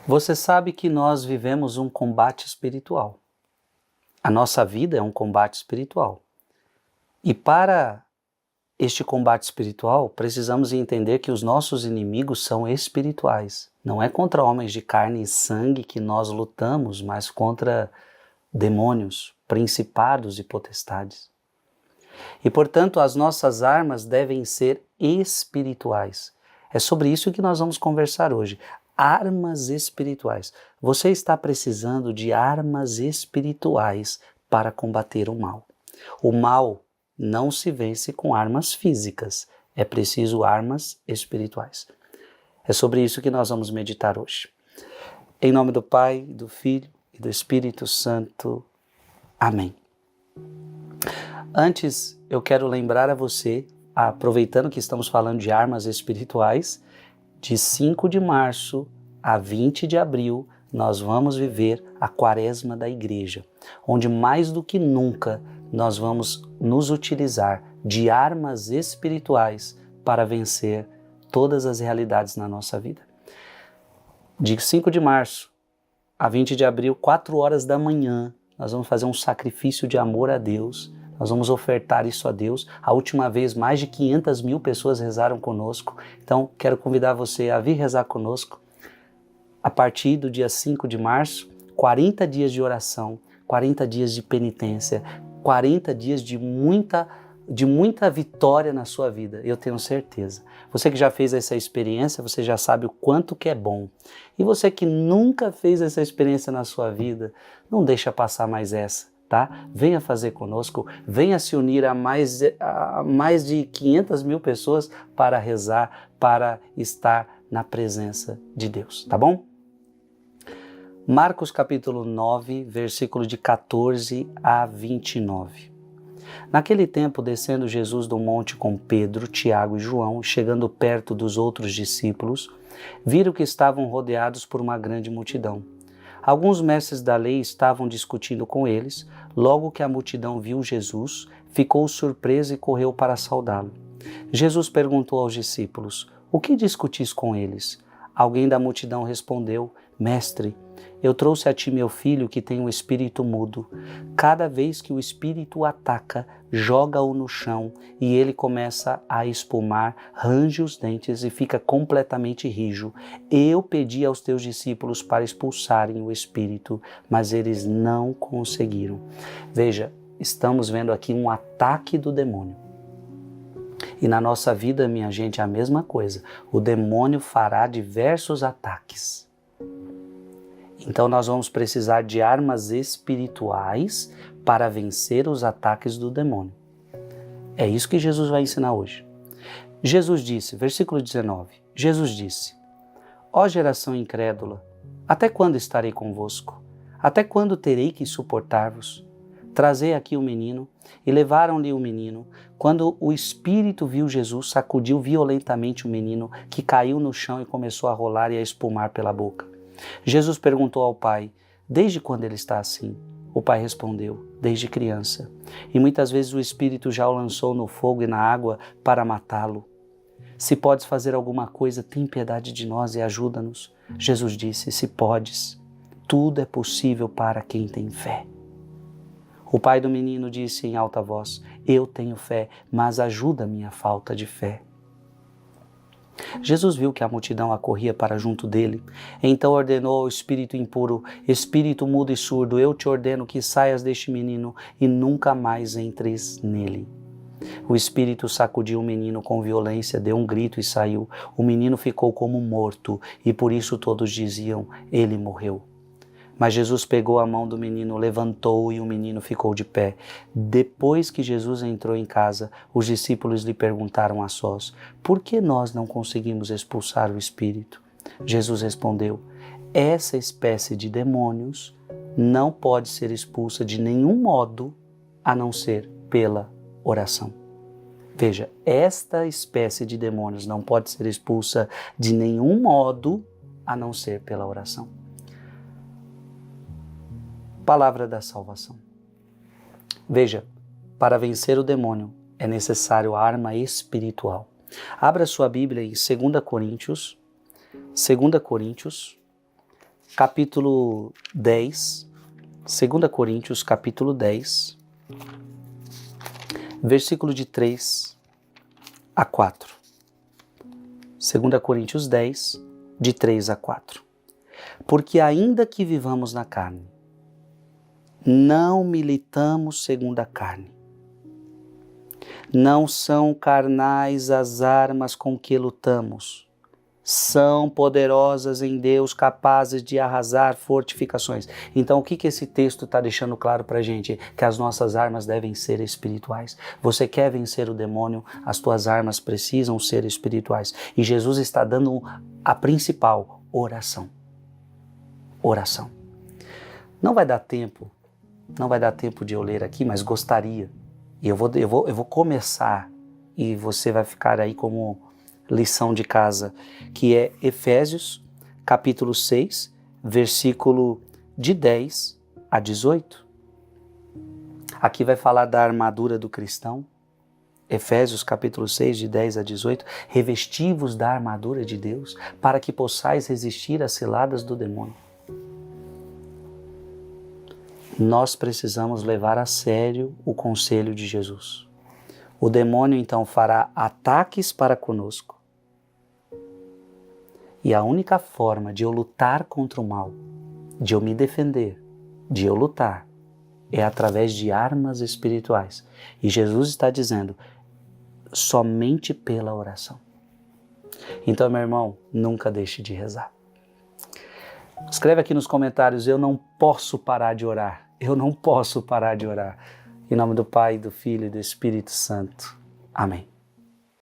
Você sabe que nós vivemos um combate espiritual. A nossa vida é um combate espiritual. E para este combate espiritual, precisamos entender que os nossos inimigos são espirituais. Não é contra homens de carne e sangue que nós lutamos, mas contra demônios, principados e potestades. E, portanto, as nossas armas devem ser espirituais. É sobre isso que nós vamos conversar hoje. Armas espirituais. Você está precisando de armas espirituais para combater o mal. O mal não se vence com armas físicas. É preciso armas espirituais. É sobre isso que nós vamos meditar hoje. Em nome do Pai, do Filho e do Espírito Santo. Amém. Antes, eu quero lembrar a você, aproveitando que estamos falando de armas espirituais, de 5 de março a 20 de abril, nós vamos viver a Quaresma da Igreja, onde mais do que nunca nós vamos nos utilizar de armas espirituais para vencer todas as realidades na nossa vida. De 5 de março a 20 de abril, 4 horas da manhã, nós vamos fazer um sacrifício de amor a Deus. Nós vamos ofertar isso a Deus. A última vez, mais de 500 mil pessoas rezaram conosco. Então, quero convidar você a vir rezar conosco. A partir do dia 5 de março, 40 dias de oração, 40 dias de penitência, 40 dias de muita vitória na sua vida, eu tenho certeza. Você que já fez essa experiência, você já sabe o quanto que é bom. E você que nunca fez essa experiência na sua vida, não deixa passar mais essa. Tá? Venha fazer conosco, venha se unir a mais de 500 mil pessoas para rezar, para estar na presença de Deus, tá bom? Marcos capítulo 9, versículo de 14 a 29. Naquele tempo, descendo Jesus do monte com Pedro, Tiago e João, chegando perto dos outros discípulos, viram que estavam rodeados por uma grande multidão. Alguns mestres da lei estavam discutindo com eles. Logo que a multidão viu Jesus, ficou surpresa e correu para saudá-lo. Jesus perguntou aos discípulos: "O que discutis com eles?" Alguém da multidão respondeu: "Mestre, eu trouxe a ti meu filho que tem um espírito mudo. Cada vez que o espírito o ataca, joga-o no chão e ele começa a espumar, range os dentes e fica completamente rijo. Eu pedi aos teus discípulos para expulsarem o espírito, mas eles não conseguiram." Veja, estamos vendo aqui um ataque do demônio. E na nossa vida, minha gente, é a mesma coisa. O demônio fará diversos ataques. Então nós vamos precisar de armas espirituais para vencer os ataques do demônio. É isso que Jesus vai ensinar hoje. Jesus disse, versículo 19, Jesus disse: "Ó geração incrédula, até quando estarei convosco? Até quando terei que suportar-vos? Trazei aqui o menino." E levaram-lhe o menino. Quando o espírito viu Jesus, sacudiu violentamente o menino, que caiu no chão e começou a rolar e a espumar pela boca. Jesus perguntou ao pai: "Desde quando ele está assim?" O pai respondeu: "Desde criança. E muitas vezes o espírito já o lançou no fogo e na água para matá-lo. Se podes fazer alguma coisa, tem piedade de nós e ajuda-nos." Jesus disse: "Se podes, tudo é possível para quem tem fé." O pai do menino disse em alta voz: "Eu tenho fé, mas ajuda a minha falta de fé." Jesus viu que a multidão acorria para junto dele. Então ordenou ao espírito impuro: "Espírito mudo e surdo, eu te ordeno que saias deste menino e nunca mais entres nele." O espírito sacudiu o menino com violência, deu um grito e saiu. O menino ficou como morto e por isso todos diziam: "Ele morreu." Mas Jesus pegou a mão do menino, levantou-o e o menino ficou de pé. Depois que Jesus entrou em casa, os discípulos lhe perguntaram a sós: "Por que nós não conseguimos expulsar o espírito?" Jesus respondeu: "Essa espécie de demônios não pode ser expulsa de nenhum modo a não ser pela oração." Veja, esta espécie de demônios não pode ser expulsa de nenhum modo a não ser pela oração. Palavra da salvação. Veja, para vencer o demônio é necessário a arma espiritual. Abra sua Bíblia em 2 Coríntios, capítulo 10, 2 Coríntios, capítulo 10, versículo de 3 a 4. 2 Coríntios 10, de 3 a 4. Porque ainda que vivamos na carne, não militamos segundo a carne. Não são carnais as armas com que lutamos. São poderosas em Deus, capazes de arrasar fortificações. Então, o que esse texto está deixando claro para a gente? Que as nossas armas devem ser espirituais. Você quer vencer o demônio, as tuas armas precisam ser espirituais. E Jesus está dando a principal, oração. Oração. Não vai dar tempo de eu ler aqui, mas gostaria. E eu vou começar, e você vai ficar aí como lição de casa, que é Efésios, capítulo 6, versículo de 10 a 18. Aqui vai falar da armadura do cristão. Efésios, capítulo 6, de 10 a 18. Revesti-vos da armadura de Deus, para que possais resistir às ciladas do demônio. Nós precisamos levar a sério o conselho de Jesus. O demônio então fará ataques para conosco. E a única forma de eu lutar contra o mal, de eu me defender, de eu lutar, é através de armas espirituais. E Jesus está dizendo, somente pela oração. Então, meu irmão, nunca deixe de rezar. Escreve aqui nos comentários, eu não posso parar de orar. Eu não posso parar de orar. Em nome do Pai, do Filho e do Espírito Santo. Amém.